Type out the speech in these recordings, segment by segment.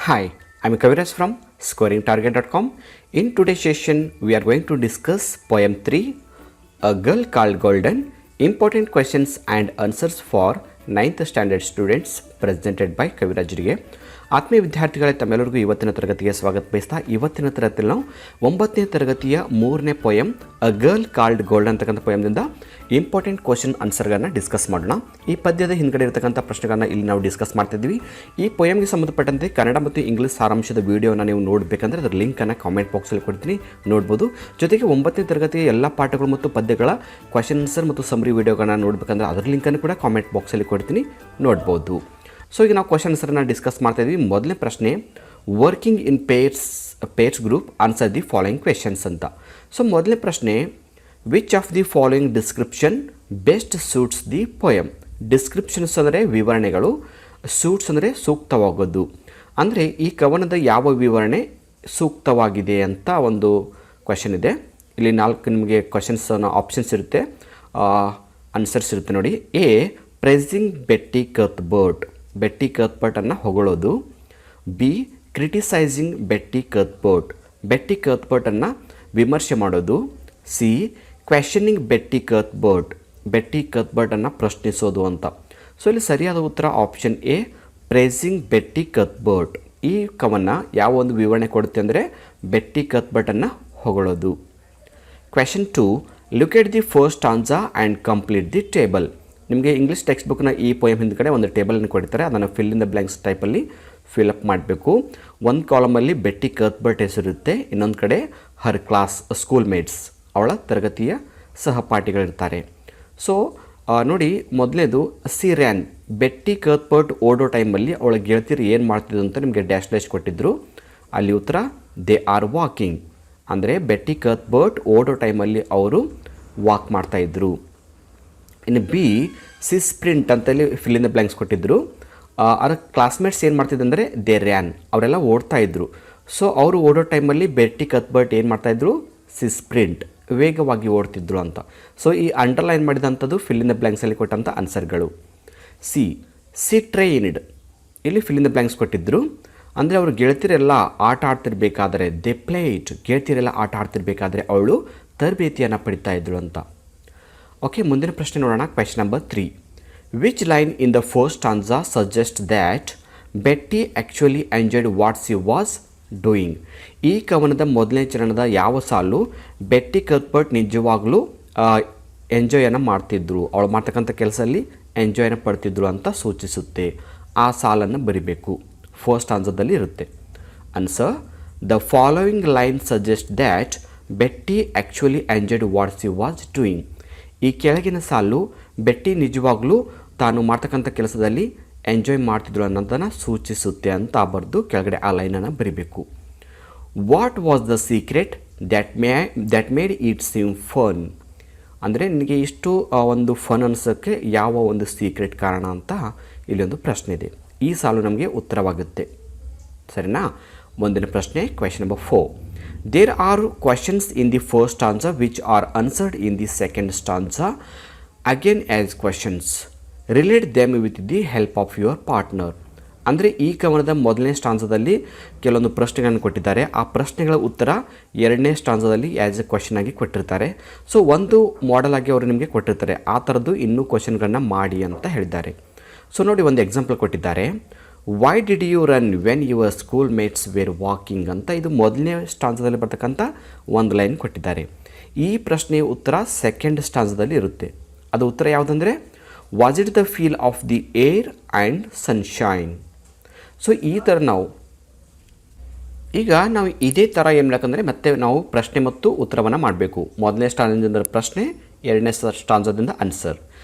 Hi, I'm Kaviraj from scoringtarget.com. In today's session, we are going to discuss poem 3, A Girl Called Golden, Important Questions and Answers for 9th Standard Students, presented by ಕವಿರಾಜ್ರಿಗೆ. ಆತ್ಮೀಯ ವಿದ್ಯಾರ್ಥಿಗಳೇ, ತಮ್ಮೆಲ್ಲರಿಗೂ ಇವತ್ತಿನ ತರಗತಿಗೆ ಸ್ವಾಗತ ಬಯಸ್ತಾ ಇವತ್ತಿನ ತರಗತಿಯಲ್ಲಿ ನಾವು 9ನೇ ತರಗತಿಯ 3ನೇ ಪೊಯಮ್ ಅ ಗರ್ಲ್ ಕಾಲ್ಡ್ ಗೋಲ್ಡನ್ ಅಂತಕ್ಕಂಥ ಪೊಯಮ್ದಿಂದ ಇಂಪಾರ್ಟೆಂಟ್ ಕ್ವಶನ್ ಆನ್ಸರ್ಗಳನ್ನ ಡಿಸ್ಕಸ್ ಮಾಡೋಣ. ಈ ಪದ್ಯದ ಹಿಂದ್ಗಡೆ ಇರತಕ್ಕಂಥ ಪ್ರಶ್ನೆಗಳನ್ನ ಇಲ್ಲಿ ನಾವು ಡಿಸ್ಕಸ್ ಮಾಡ್ತಿದ್ವಿ. ಈ ಪೊಯಮ್ಗೆ ಸಂಬಂಧಪಟ್ಟಂತೆ ಕನ್ನಡ ಮತ್ತು ಇಂಗ್ಲೀಷ್ ಸಾರಾಂಶದ ವಿಡಿಯೋನ ನೀವು ನೋಡಬೇಕಂದ್ರೆ ಅದರ ಲಿಂಕನ್ನು ಕಾಮೆಂಟ್ ಬಾಕ್ಸಲ್ಲಿ ಕೊಡ್ತೀನಿ, ನೋಡ್ಬೋದು. ಜೊತೆಗೆ 9ನೇ ತರಗತಿಯ ಎಲ್ಲ ಪಾಠಗಳು ಮತ್ತು ಪದ್ಯಗಳ ಕ್ವಶನ್ ಆನ್ಸರ್ ಮತ್ತು ಸಮರಿ ವಿಡಿಯೋಗಳನ್ನ ನೋಡಬೇಕಂದ್ರೆ ಅದರ ಲಿಂಕನ್ನು ಕೂಡ ಕಾಮೆಂಟ್ ಬಾಕ್ಸಲ್ಲಿ ಕೊಡ್ತೀನಿ, ನೋಡ್ಬೋದು. ಸೊ ಈಗ ನಾವು ಕ್ವಶನ್ ಆನ್ಸರ್ನ ಡಿಸ್ಕಸ್ ಮಾಡ್ತಾ ಇದ್ವಿ. ಮೊದಲನೇ ಪ್ರಶ್ನೆ, working in pairs group answer the following questions ಅಂತ. ಸೊ ಮೊದಲನೇ ಪ್ರಶ್ನೆ, which of the following description best suits the poem. Descriptions ಅಂದರೆ ವಿವರಣೆಗಳು, ಸೂಟ್ಸ್ ಅಂದರೆ ಸೂಕ್ತವಾಗೋದು. ಅಂದರೆ ಈ ಕವನದ ಯಾವ ವಿವರಣೆ ಸೂಕ್ತವಾಗಿದೆ ಅಂತ ಒಂದು ಕ್ವೆಶನ್ ಇದೆ. ಇಲ್ಲಿ 4 ನಿಮಗೆ ಕ್ವೆಶನ್ಸ್ ಆಪ್ಷನ್ಸ್ ಇರುತ್ತೆ, ಆನ್ಸರ್ಸ್ ಇರುತ್ತೆ ನೋಡಿ. A, praising Betty Cuthbert, Betty ಕರ್ತ್ಬರ್ಟನ್ನು ಹೊಗಳೋದು. B, criticising Betty Cuthbert, Betty ಕರ್ತ್ಬರ್ಟನ್ನು ವಿಮರ್ಶೆ ಮಾಡೋದು. ಸಿ, ಕ್ವೆಶನಿಂಗ್ ಬೆಟ್ಟಿ ಕರ್ತ್ಬರ್ಟ್, ಬೆಟ್ಟಿ ಕರ್ತ್ಬರ್ಟನ್ನು ಪ್ರಶ್ನಿಸೋದು ಅಂತ. ಸೊ ಇಲ್ಲಿ ಸರಿಯಾದ ಉತ್ತರ option A, praising Betty Cuthbert. ಈ ಕವನ ಯಾವ ಒಂದು ವಿವರಣೆ ಕೊಡುತ್ತೆ ಅಂದರೆ ಬೆಟ್ಟಿ ಕರ್ತ್ಬರ್ಟನ್ನು ಹೊಗಳೋದು. Question 2, look at the first stanza and complete the table. ನಿಮಗೆ ಇಂಗ್ಲೀಷ್ ಟೆಕ್ಸ್ಟ್ ಬುಕ್ನ ಈ ಪೊಯಮ್ ಹಿಂದ್ಗಡೆ ಒಂದು ಟೇಬಲನ್ನು ಕೊಡ್ತಾರೆ, ಅದನ್ನು ಫಿಲ್ ಇನ್ ದ ಬ್ಲ್ಯಾಂಕ್ಸ್ ಟೈಪಲ್ಲಿ ಫಿಲಪ್ ಮಾಡಬೇಕು. ಒಂದು ಕಾಲಮಲ್ಲಿ ಬೆಟ್ಟಿ ಕರ್ತ್ಬರ್ಟ್ ಹೆಸರಿರುತ್ತೆ, ಇನ್ನೊಂದು ಕಡೆ ಹರ್ ಕ್ಲಾಸ್ ಸ್ಕೂಲ್ ಮೇಟ್ಸ್, ಅವಳ ತರಗತಿಯ ಸಹಪಾಠಿಗಳಿರ್ತಾರೆ. ಸೊ ನೋಡಿ, ಮೊದಲನೇದು ಸಿರ್ಯಾನ್, ಬೆಟ್ಟಿ ಕರ್ತ್ಬರ್ಟ್ ಓಡೋ ಟೈಮಲ್ಲಿ ಅವಳ ಗೆಳತಿಯರು ಏನು ಮಾಡ್ತಿದ್ರು ಅಂತ ನಿಮಗೆ ಡ್ಯಾಶ್ ಕೊಟ್ಟಿದ್ದರು. ಅಲ್ಲಿ ಉತ್ತರ ದೇ ಆರ್ ವಾಕಿಂಗ್, ಅಂದರೆ ಬೆಟ್ಟಿ ಕರ್ತ್ಬರ್ಟ್ ಓಡೋ ಟೈಮಲ್ಲಿ ಅವರು ವಾಕ್ ಮಾಡ್ತಾಯಿದ್ರು. ಇನ್ನು ಬಿ, ಸಿ ಸ್ಪ್ರಿಂಟ್ ಅಂತೇಳಿ ಫಿಲ್ ಇನ್ ದ ಬ್ಲ್ಯಾಂಕ್ಸ್ ಕೊಟ್ಟಿದ್ದರು. ಅದರ ಕ್ಲಾಸ್ಮೇಟ್ಸ್ ಏನು ಮಾಡ್ತಿದ್ರು ಅಂದರೆ ದೇ ರ್ಯಾನ್, ಅವರೆಲ್ಲ ಓಡ್ತಾ ಇದ್ರು. ಸೊ ಅವರು ಓಡೋ ಟೈಮಲ್ಲಿ ಬೆಟ್ಟಿ ಕರ್ತ್ಬರ್ಟ್ ಏನು ಮಾಡ್ತಾಯಿದ್ರು, ಸಿ ಸ್ಪ್ರಿಂಟ್, ವೇಗವಾಗಿ ಓಡ್ತಿದ್ರು ಅಂತ. ಸೊ ಈ ಅಂಡರ್ಲೈನ್ ಮಾಡಿದಂಥದ್ದು ಫಿಲ್ ಇನ್ ದ ಬ್ಲ್ಯಾಂಕ್ಸಲ್ಲಿ ಕೊಟ್ಟಂಥ ಆನ್ಸರ್ಗಳು. ಸಿ ಟ್ರೈನ್ಡ್, ಇಲ್ಲಿ ಫಿಲ್ ಇನ್ ದ ಬ್ಲ್ಯಾಂಕ್ಸ್ ಕೊಟ್ಟಿದ್ದರು. ಅಂದರೆ ಅವರು ಗೆಳತಿಯರೆಲ್ಲ ಆಟ ಆಡ್ತಿರ್ಬೇಕಾದ್ರೆ, ದೇ ಪ್ಲೇಟ್, ಗೆಳತಿಯರೆಲ್ಲ ಆಟ ಆಡ್ತಿರ್ಬೇಕಾದ್ರೆ ಅವಳು ತರಬೇತಿಯನ್ನು ಪಡಿತಾ ಇದ್ರು ಅಂತ. ಓಕೆ, ಮುಂದಿನ ಪ್ರಶ್ನೆ ನೋಡೋಣ. Question number 3, which line in the first stanza suggest that Betty actually enjoyed what she was doing. ಈ ಕವನದ ಮೊದಲನೇ ಚರಣದ ಯಾವ ಸಾಲು ಬೆಟ್ಟಿ ಕರ್ತ್ಬರ್ಟ್ ನಿಜವಾಗ್ಲೂ ಎಂಜಾಯನ್ನು ಮಾಡ್ತಿದ್ರು, ಅವಳು ಮಾಡ್ತಕ್ಕಂಥ ಕೆಲಸದಲ್ಲಿ ಎಂಜಾಯ್ನ ಪಡ್ತಿದ್ರು ಅಂತ ಸೂಚಿಸುತ್ತೆ. ಆ ಸಾಲನ್ನು ಬರಿಬೇಕು, ಫಸ್ಟ್ ಸ್ಟಾನ್ಜಾದಲ್ಲಿ ಇರುತ್ತೆ. Answer, the following line suggest that Betty actually enjoyed what she was doing. ಈ ಕೆಳಗಿನ ಸಾಲು ಬೆಟ್ಟಿ ನಿಜವಾಗ್ಲೂ ತಾನು ಮಾಡ್ತಕ್ಕಂಥ ಕೆಲಸದಲ್ಲಿ ಎಂಜಾಯ್ ಮಾಡ್ತಿದ್ರು ಅನ್ನೋದನ್ನು ಸೂಚಿಸುತ್ತೆ ಅಂತ ಬರೆದು ಕೆಳಗಡೆ ಆ ಲೈನನ್ನು ಬರಿಬೇಕು. What was the secret that made it seem fun. ಅಂದರೆ ನಿನಗೆ ಇಷ್ಟು ಒಂದು ಫನ್ ಅನಿಸೋಕ್ಕೆ ಯಾವ ಒಂದು ಸೀಕ್ರೆಟ್ ಕಾರಣ ಅಂತ ಇಲ್ಲೊಂದು ಪ್ರಶ್ನೆ ಇದೆ. ಈ ಸಾಲು ನಮಗೆ ಉತ್ತರವಾಗುತ್ತೆ, ಸರಿನಾ? ಮುಂದಿನ ಪ್ರಶ್ನೆ, question number 4, there are questions in the first stanza which are answered in the second stanza again as questions. Relate them with the help of your partner. ಅಂದರೆ ಈ ಕವನದ ಮೊದಲನೇ ಸ್ಟಾನ್ಜಾದಲ್ಲಿ ಕೆಲವೊಂದು ಪ್ರಶ್ನೆಗಳನ್ನು ಕೊಟ್ಟಿದ್ದಾರೆ. ಆ ಪ್ರಶ್ನೆಗಳ ಉತ್ತರ ಎರಡನೇ ಸ್ಟಾನ್ಜಾದಲ್ಲಿ ಆ್ಯಸ್ ಎ ಕ್ವೆಶನ್ ಆಗಿ ಕೊಟ್ಟಿರ್ತಾರೆ. ಸೊ ಒಂದು ಮಾಡೆಲ್ ಆಗಿ ಅವರು ನಿಮಗೆ ಕೊಟ್ಟಿರ್ತಾರೆ, ಆ ಥರದ್ದು ಇನ್ನೂ ಕ್ವೆಶನ್ಗಳನ್ನ ಮಾಡಿ ಅಂತ ಹೇಳಿದ್ದಾರೆ. ಸೊ ನೋಡಿ, ಒಂದು ಎಕ್ಸಾಂಪಲ್ ಕೊಟ್ಟಿದ್ದಾರೆ. Why did you run when your schoolmates were walking ಅಂತ. ಇದು ಮೊದಲನೇ ಸ್ಟಾನ್ಜಾದಲ್ಲಿ ಬರ್ತಕ್ಕಂಥ ಒಂದು ಲೈನ್ ಕೊಟ್ಟಿದ್ದಾರೆ. ಈ ಪ್ರಶ್ನೆಯ ಉತ್ತರ ಸೆಕೆಂಡ್ ಸ್ಟಾನ್ಜಾದಲ್ಲಿ ಇರುತ್ತೆ. ಅದು ಉತ್ತರ ಯಾವುದಂದರೆ was it the feel of the air and sunshine. So ಈ ಥರ ನಾವು ಇದೇ ಥರ ಏನು ಮಾಡಬೇಕಂದ್ರೆ ಮತ್ತೆ ನಾವು ಪ್ರಶ್ನೆ ಮತ್ತು ಉತ್ತರವನ್ನು ಮಾಡಬೇಕು. ಮೊದಲನೇ ಸ್ಟಾನ್ಜಾದಿಂದ ಪ್ರಶ್ನೆ, ಎರಡನೇ ಸ್ಟಾನ್ಜಾದಿಂದ ಆನ್ಸರ್.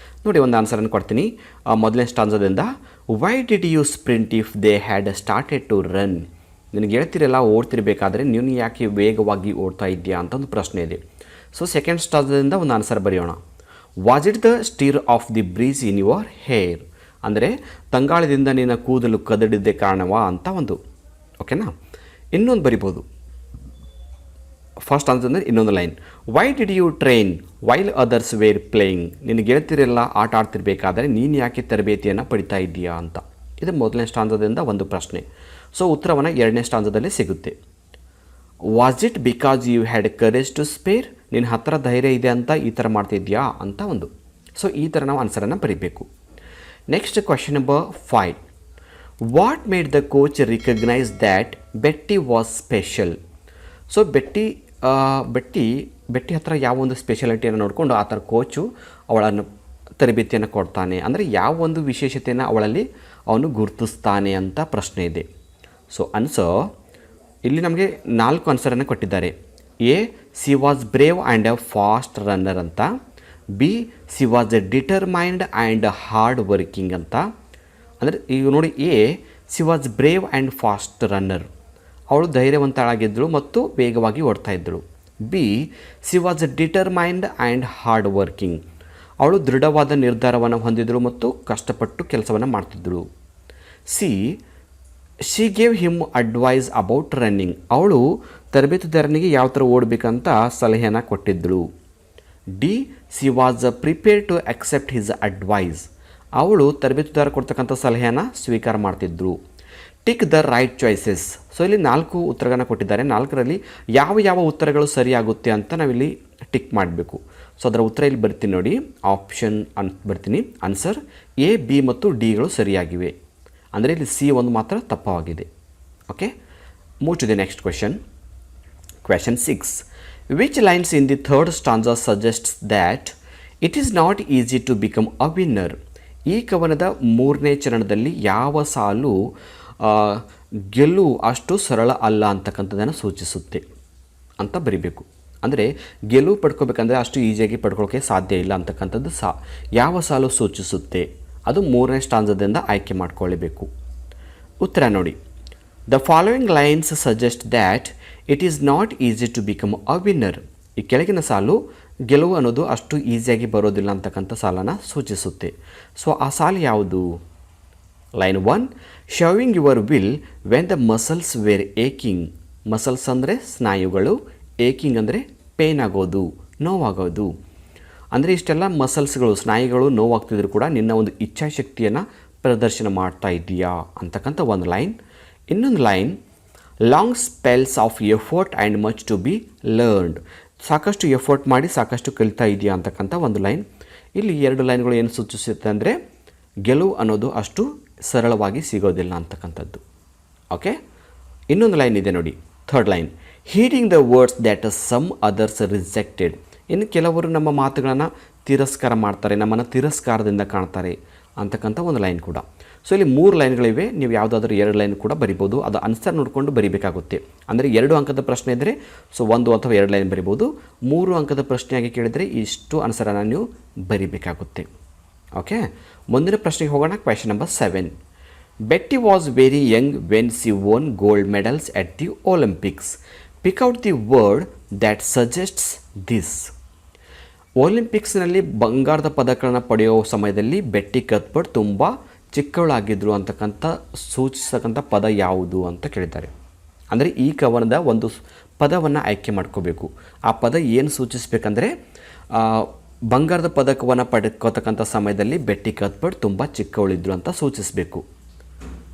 ನೋಡಿ, ಒಂದು ಆನ್ಸರನ್ನು ಕೊಡ್ತೀನಿ. ಮೊದಲನೇ ಸ್ಟಾನ್ಜಾದಿಂದ, why did you sprint if they had started to run. ನಿನಗೆ ಹೇಳ್ತಿರಲ್ಲ ಓಡ್ತಿರ್ಬೇಕಾದ್ರೆ ನೀನು ಯಾಕೆ ವೇಗವಾಗಿ ಓಡ್ತಾ ಇದೆಯಾ ಅಂತ ಒಂದು ಪ್ರಶ್ನೆ ಇದೆ. ಸೊ ಸೆಕೆಂಡ್ ಸ್ಟಾನ್ಜಾದಿಂದ ಒಂದು ಆನ್ಸರ್ ಬರೆಯೋಣ. Was it the steer of the breeze in your hair. ಅಂದರೆ ತಂಗಾಳದಿಂದ ನಿನ್ನ ಕೂದಲು ಕದಡಿದ್ದೇ ಕಾರಣವಾ ಅಂತ ಒಂದು. ಓಕೆನಾ? ಇನ್ನೊಂದು ಬರಿಬೋದು. ಫಸ್ಟ್ ಅಂತಂದರೆ ಇನ್ನೊಂದು line, why did you train while others were playing, ನಿನ್ನ ಗೆಳತಿಯರೆಲ್ಲ ಆಟ ಆಡ್ತಿರ್ಬೇಕಾದ್ರೆ ನೀನು ಯಾಕೆ ತರಬೇತಿಯನ್ನು ಪಡಿತಾ ಇದ್ದೀಯಾ ಅಂತ. ಇದು ಮೊದಲನೇ ಸ್ಟಾಂಜದಿಂದ ಒಂದು ಪ್ರಶ್ನೆ. ಸೊ ಉತ್ತರವನ್ನು ಎರಡನೇ ಸ್ಟಾಂಜದಲ್ಲಿ ಸಿಗುತ್ತೆ. Was it because you had courage to spare, ನಿನ್ನ ಹತ್ತಿರ ಧೈರ್ಯ ಇದೆ ಅಂತ ಈ ಥರ ಮಾಡ್ತಿದ್ಯಾ ಅಂತ ಒಂದು. ಸೊ ಈ ಥರ ನಾವು ಆನ್ಸರನ್ನು ಬರೀಬೇಕು. Next question number 5, what made the coach recognise that Betty was special. So Betty ಹತ್ರ ಯಾವ ಒಂದು ಸ್ಪೆಷಾಲಿಟಿಯನ್ನು ನೋಡಿಕೊಂಡು ಆ ಥರ ಕೋಚು ಅವಳನ್ನು ತರಬೇತಿಯನ್ನು ಕೊಡ್ತಾನೆ, ಅಂದರೆ ಯಾವ ಒಂದು ವಿಶೇಷತೆಯನ್ನು ಅವಳಲ್ಲಿ ಅವನು ಗುರುತಿಸ್ತಾನೆ ಅಂತ ಪ್ರಶ್ನೆ ಇದೆ. ಸೊ ಆನ್ಸರ್ ಇಲ್ಲಿ ನಮಗೆ 4 ಆನ್ಸರನ್ನು ಕೊಟ್ಟಿದ್ದಾರೆ. A, she was brave and a fast runner ಅಂತ. B, she was a determined and hard working ಅಂತ. ಅಂದರೆ ಈಗ ನೋಡಿ, A, she was brave and fast runner, ಅವಳು ಧೈರ್ಯವಂತಳಾಗಿದ್ದಳು ಮತ್ತು ವೇಗವಾಗಿ ಓಡ್ತಾ ಇದ್ದಳು. B, she was a determined and hard working, ಅವಳು ದೃಢವಾದ ನಿರ್ಧಾರವನ್ನು ಹೊಂದಿದ್ದಳು ಮತ್ತು ಕಷ್ಟಪಟ್ಟು ಕೆಲಸವನ್ನು ಮಾಡ್ತಿದ್ದಳು. C, she gave him advice about running, ಅವಳು ತರಬೇತುದಾರನಿಗೆ ಯಾವ ಥರ ಓಡಬೇಕಂತ ಸಲಹೆಯನ್ನು ಕೊಟ್ಟಿದ್ದಳು. D, C was prepare to accept his advice, ಅವಳು ತರಬೇತುದಾರ ಕೊಡ್ತಕ್ಕಂಥ ಸಲಹೆಯನ್ನು ಸ್ವೀಕಾರ ಮಾಡ್ತಿದ್ದಳು. Tick the right choices, so ಇಲ್ಲಿ 4 ಉತ್ತರಗಳನ್ನು ಕೊಟ್ಟಿದ್ದಾರೆ. 4ರಲ್ಲಿ ಯಾವ ಉತ್ತರಗಳು ಸರಿಯಾಗುತ್ತೆ ಅಂತ ನಾವಿಲ್ಲಿ ಟಿಕ್ ಮಾಡಬೇಕು. ಸೊ ಅದರ ಉತ್ತರ ಇಲ್ಲಿ ಬರ್ತೀನಿ ನೋಡಿ, ಆಪ್ಷನ್ ಬರ್ತೀನಿ. ಆನ್ಸರ್ ಎ, ಬಿ ಮತ್ತು ಡಿಗಳು ಸರಿಯಾಗಿವೆ. ಅಂದರೆ ಇಲ್ಲಿ ಸಿ ಒಂದು ಮಾತ್ರ ತಪ್ಪವಾಗಿದೆ. Okay, move to the next question. Question 6, which lines in the third stanza suggests that it is not easy to become a winner. ಈ ಕವನದ 3ನೇ ಚರಣದಲ್ಲಿ ಯಾವ ಸಾಲು ಗೆಲ್ಲುವು ಅಷ್ಟು ಸರಳ ಅಲ್ಲ ಅಂತಕ್ಕಂಥದ್ದನ್ನು ಸೂಚಿಸುತ್ತೆ ಅಂತ ಬರಿಬೇಕು. ಅಂದರೆ ಗೆಲುವು ಪಡ್ಕೋಬೇಕಂದ್ರೆ ಅಷ್ಟು ಈಸಿಯಾಗಿ ಪಡ್ಕೊಳ್ಳೋಕ್ಕೆ ಸಾಧ್ಯ ಇಲ್ಲ ಅಂತಕ್ಕಂಥದ್ದು ಯಾವ ಸಾಲು ಸೂಚಿಸುತ್ತೆ, ಅದು 3ನೇ ಸ್ಟಾಂಜದಿಂದ ಆಯ್ಕೆ ಮಾಡಿಕೊಳ್ಳಬೇಕು. ಉತ್ತರ ನೋಡಿ, the following lines suggest that it is not easy to become a winner. ಈ ಕೆಳಗಿನ ಸಾಲು ಗೆಲುವು ಅನ್ನೋದು ಅಷ್ಟು ಈಸಿಯಾಗಿ ಬರೋದಿಲ್ಲ ಅಂತಕ್ಕಂಥ ಸಾಲನ್ನು ಸೂಚಿಸುತ್ತೆ. ಸೊ ಆ ಸಾಲು ಯಾವುದು? Line 1, showing your will when the muscles were aching. Muscles ಅಂದರೆ ಸ್ನಾಯುಗಳು, ಏಕಿಂಗ್ ಅಂದರೆ ಪೇನ್ ಆಗೋದು, ನೋವಾಗೋದು. ಅಂದರೆ ಇಷ್ಟೆಲ್ಲ ಮಸಲ್ಸ್ಗಳು, ಸ್ನಾಯುಗಳು ನೋವಾಗ್ತಿದ್ರು ಕೂಡ ನಿನ್ನ ಒಂದು ಇಚ್ಛಾಶಕ್ತಿಯನ್ನು ಪ್ರದರ್ಶನ ಮಾಡ್ತಾ ಇದೆಯಾ ಅಂತಕ್ಕಂಥ ಒಂದು ಲೈನ್. ಇನ್ನೊಂದು line, long spells of effort and much to be learned. ಸಾಕಷ್ಟು ಎಫರ್ಟ್ ಮಾಡಿ ಸಾಕಷ್ಟು ಕಲಿತಾ ಇದೆಯಾ ಅಂತಕ್ಕಂಥ ಒಂದು ಲೈನ್. ಇಲ್ಲಿ 2 ಲೈನ್ಗಳು ಏನು ಸೂಚಿಸುತ್ತೆ ಅಂದರೆ ಗೆಲುವು ಅನ್ನೋದು ಅಷ್ಟು ಸರಳವಾಗಿ ಸಿಗೋದಿಲ್ಲ ಅಂತಕ್ಕಂಥದ್ದು. ಓಕೆ, ಇನ್ನೊಂದು ಲೈನ್ ಇದೆ ನೋಡಿ, third line, heeding the words that some others rejected. ಇನ್ನು ಕೆಲವರು ನಮ್ಮ ಮಾತುಗಳನ್ನು ತಿರಸ್ಕಾರ ಮಾಡ್ತಾರೆ, ನಮ್ಮನ್ನು ತಿರಸ್ಕಾರದಿಂದ ಕಾಣ್ತಾರೆ ಅಂತಕ್ಕಂಥ ಒಂದು ಲೈನ್ ಕೂಡ. ಸೊ ಇಲ್ಲಿ 3 ಲೈನ್ಗಳಿವೆ, ನೀವು ಯಾವುದಾದ್ರೂ 2 ಲೈನ್ ಕೂಡ ಬರಿಬೋದು. ಅದು ಆನ್ಸರ್ ನೋಡಿಕೊಂಡು ಬರಿಬೇಕಾಗುತ್ತೆ. ಅಂದರೆ 2 ಅಂಕದ ಪ್ರಶ್ನೆ ಇದ್ದರೆ ಸೊ 1 ಅಥವಾ 2 ಲೈನ್ ಬರಿಬೋದು. 3 ಅಂಕದ ಪ್ರಶ್ನೆಯಾಗಿ ಕೇಳಿದರೆ ಇಷ್ಟು ಆನ್ಸರನ್ನು ನೀವು ಬರಿಬೇಕಾಗುತ್ತೆ. ಓಕೆ, ಮುಂದಿನ ಪ್ರಶ್ನೆಗೆ ಹೋಗೋಣ. Question number 7, Betty was very young when she won gold medals at the Olympics. Pick out the word that suggests this. ಒಲಿಂಪಿಕ್ಸ್ನಲ್ಲಿ ಬಂಗಾರದ ಪದಕಗಳನ್ನು ಪಡೆಯೋ ಸಮಯದಲ್ಲಿ ಬೆಟ್ಟಿ ಕತ್ಪರ್ಡ್ ತುಂಬ ಚಿಕ್ಕವಳಾಗಿದ್ದರು ಅಂತಕ್ಕಂಥ ಸೂಚಿಸ್ತಕ್ಕಂಥ ಪದ ಯಾವುದು ಅಂತ ಕೇಳಿದ್ದಾರೆ. ಅಂದರೆ ಈ ಕವನದ ಒಂದು ಪದವನ್ನು ಆಯ್ಕೆ ಮಾಡ್ಕೋಬೇಕು. ಆ ಪದ ಏನು ಸೂಚಿಸಬೇಕಂದ್ರೆ ಬಂಗಾರದ ಪದಕವನ್ನು ಪಡ್ಕೋತಕ್ಕಂಥ ಸಮಯದಲ್ಲಿ ಬೆಟ್ಟಿ ಕತ್ಪರ್ಡ್ ತುಂಬ ಚಿಕ್ಕವಳಿದ್ರು ಅಂತ ಸೂಚಿಸಬೇಕು.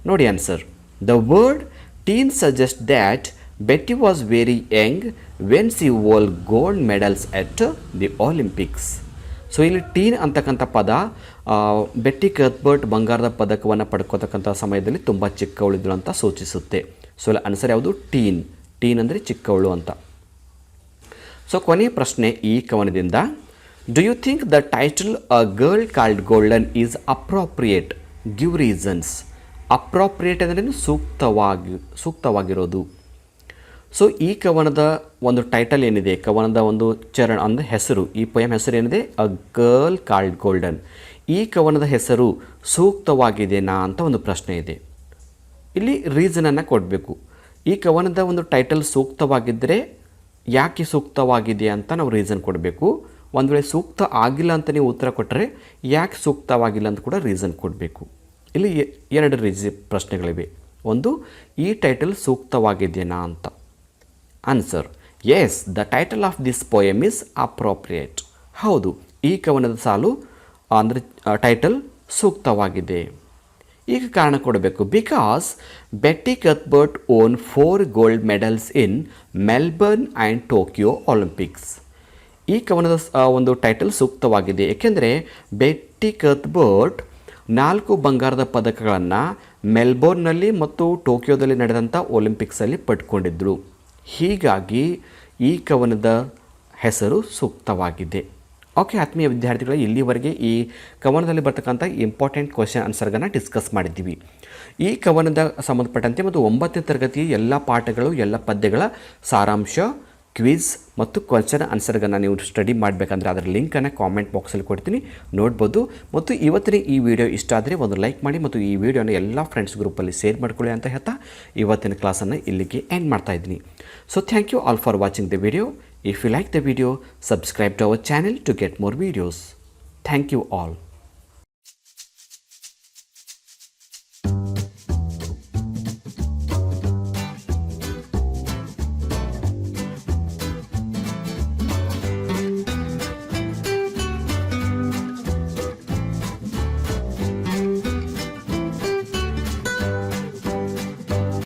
ನೋಡಿ answer, the word teen suggest that Betty was very young when she won gold medals at the Olympics. So ಇಲ್ಲಿ ಟೀನ್ ಅಂತಕ್ಕಂಥ ಪದ ಬೆಟ್ಟಿ ಕತ್ಪರ್ಡ್ ಬಂಗಾರದ ಪದಕವನ್ನು ಪಡ್ಕೋತಕ್ಕಂಥ ಸಮಯದಲ್ಲಿ ತುಂಬ ಚಿಕ್ಕವಳಿದ್ರು ಅಂತ ಸೂಚಿಸುತ್ತೆ. ಸೊ ಇಲ್ಲಿ ಆನ್ಸರ್ ಯಾವುದು? ಟೀನ್. ಟೀನ್ ಅಂದರೆ ಚಿಕ್ಕವಳು ಅಂತ. ಸೊ ಕೊನೆಯ ಪ್ರಶ್ನೆ ಈ ಕವನದಿಂದ, do you think the title A Girl Called Golden is appropriate? Give reasons. Appropriate ಅಂದರೆ ಸೂಕ್ತವಾಗಿರೋದು. ಸೊ ಈ ಕವನದ ಒಂದು ಟೈಟಲ್ ಏನಿದೆ, ಕವನದ ಒಂದು ಚರಣ ಅಂದರೆ ಹೆಸರು, ಈ ಪೊಯಮ್ ಹೆಸರು ಏನಿದೆ, ಅ ಗರ್ಲ್ ಕಾಲ್ಡ್ ಗೋಲ್ಡನ್. ಈ ಕವನದ ಹೆಸರು ಸೂಕ್ತವಾಗಿದೆನಾ ಅಂತ ಒಂದು ಪ್ರಶ್ನೆ ಇದೆ. ಇಲ್ಲಿ ರೀಸನನ್ನು ಕೊಡಬೇಕು. ಈ ಕವನದ ಒಂದು ಟೈಟಲ್ ಸೂಕ್ತವಾಗಿದ್ದರೆ ಯಾಕೆ ಸೂಕ್ತವಾಗಿದೆ ಅಂತ ನಾವು ರೀಸನ್ ಕೊಡಬೇಕು. ಒಂದು ವೇಳೆ ಸೂಕ್ತ ಆಗಿಲ್ಲ ಅಂತ ನೀವು ಉತ್ತರ ಕೊಟ್ಟರೆ ಯಾಕೆ ಸೂಕ್ತವಾಗಿಲ್ಲ ಅಂತ ಕೂಡ ರೀಸನ್ ಕೊಡಬೇಕು. ಇಲ್ಲಿ 2 ಪ್ರಶ್ನೆಗಳಿವೆ. ಒಂದು, ಈ ಟೈಟಲ್ ಸೂಕ್ತವಾಗಿದೆಯಾ ಅಂತ. Answer, yes the title of this poem is appropriate. ಹೌದು, ಈ ಕವನದ ಸಾಲು ಅಂದರೆ ಟೈಟಲ್ ಸೂಕ್ತವಾಗಿದೆ. ಈಗ ಕಾರಣ ಕೊಡಬೇಕು. Because Betty Cuthbert won 4 gold medals in Melbourne and Tokyo Olympics. ಈ ಕವನದ ಒಂದು ಟೈಟಲ್ ಸೂಕ್ತವಾಗಿದೆ ಏಕೆಂದರೆ ಬೆಟ್ಟಿ ಕತ್ಬರ್ಟ್ 4 ಬಂಗಾರದ ಪದಕಗಳನ್ನು ಮೆಲ್ಬೋರ್ನ್ನಲ್ಲಿ ಮತ್ತು ಟೋಕಿಯೋದಲ್ಲಿ ನಡೆದಂಥ ಒಲಿಂಪಿಕ್ಸಲ್ಲಿ ಪಡ್ಕೊಂಡಿದ್ದರು. ಹೀಗಾಗಿ ಈ ಕವನದ ಹೆಸರು ಸೂಕ್ತವಾಗಿದೆ. ಓಕೆ ಆತ್ಮೀಯ ವಿದ್ಯಾರ್ಥಿಗಳೇ, ಇಲ್ಲಿವರೆಗೆ ಈ ಕವನದಲ್ಲಿ ಬರ್ತಕ್ಕಂಥ ಇಂಪಾರ್ಟೆಂಟ್ ಕ್ವಶನ್ ಆನ್ಸರ್ಗಳನ್ನು ಡಿಸ್ಕಸ್ ಮಾಡಿದ್ದೀವಿ. ಈ ಕವನದ ಸಂಬಂಧಪಟ್ಟಂತೆ ಮತ್ತು 9ನೇ ತರಗತಿಯ ಎಲ್ಲ ಪಾಠಗಳು, ಎಲ್ಲ ಪದ್ಯಗಳ ಸಾರಾಂಶ, ಕ್ವಿಜ್ ಮತ್ತು ಕ್ವಶನ್ ಆನ್ಸರ್ಗಳನ್ನು ನೀವು ಸ್ಟಡಿ ಮಾಡಬೇಕಂದ್ರೆ ಅದರ ಲಿಂಕನ್ನು ಕಾಮೆಂಟ್ ಬಾಕ್ಸಲ್ಲಿ ಕೊಡ್ತೀನಿ, ನೋಡ್ಬೋದು. ಮತ್ತು ಇವತ್ತಿನ ಈ ವಿಡಿಯೋ ಇಷ್ಟ ಆದರೆ ಒಂದು ಲೈಕ್ ಮಾಡಿ ಮತ್ತು ಈ ವಿಡಿಯೋನ ಎಲ್ಲ ಫ್ರೆಂಡ್ಸ್ ಗ್ರೂಪಲ್ಲಿ ಶೇರ್ ಮಾಡ್ಕೊಳ್ಳಿ ಅಂತ ಹೇಳ್ತಾ ಇವತ್ತಿನ ಕ್ಲಾಸನ್ನು ಇಲ್ಲಿಗೆ ಎಂಡ್ ಮಾಡ್ತಾ ಇದ್ದೀನಿ. So thank you all for watching the video. If you like the video, subscribe to our channel to get more videos. Thank you all.